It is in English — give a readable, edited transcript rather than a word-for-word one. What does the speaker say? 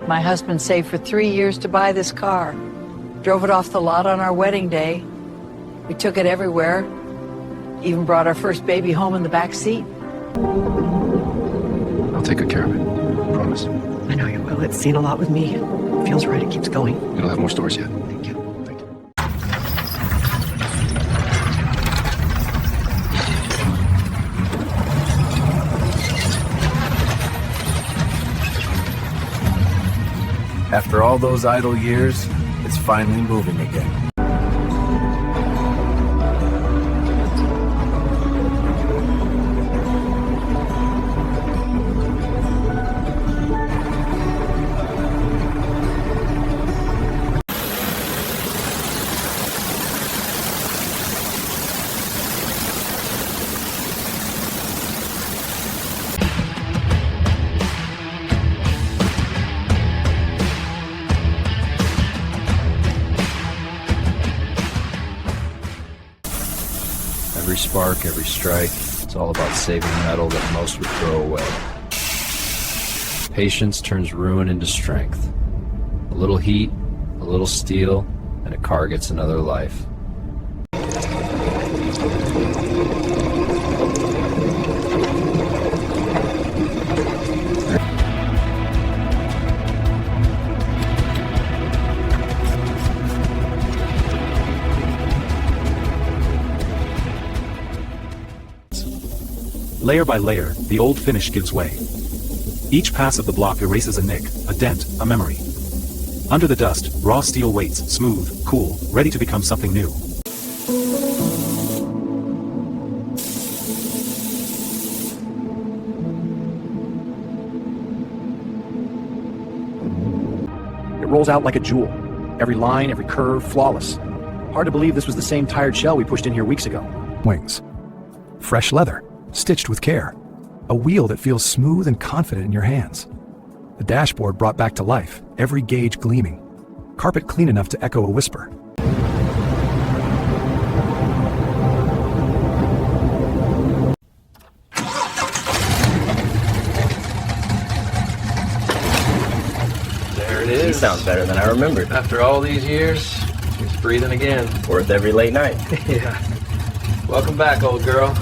My husband saved for 3 years to buy this car. Drove it off the lot on our wedding day. We took it everywhere. Even brought our first baby home in the back seat. I'll take good care of it. Promise. I know you will. It's seen a lot with me. Feels right. It keeps going. You'll have more stories yet. Thank you. Thank you. After all those idle years, it's finally moving again. Every spark, every strike, it's all about saving metal that most would throw away. Patience turns ruin into strength. A little heat, a little steel, and a car gets another life. Layer by layer, the old finish gives way. Each pass of the block erases a nick, a dent, a memory. Under the dust, raw steel waits, smooth, cool, ready to become something new. It rolls out like a jewel. Every line, every curve, flawless. Hard to believe this was the same tired shell we pushed in here weeks ago. Wings. Fresh leather, stitched with care. A wheel that feels smooth and confident in your hands. The dashboard brought back to life, every gauge gleaming. Carpet clean enough to echo a whisper. There it is. Sounds better than I remembered. After all these years, she's breathing again. Worth every late night. Yeah. Welcome back, old girl.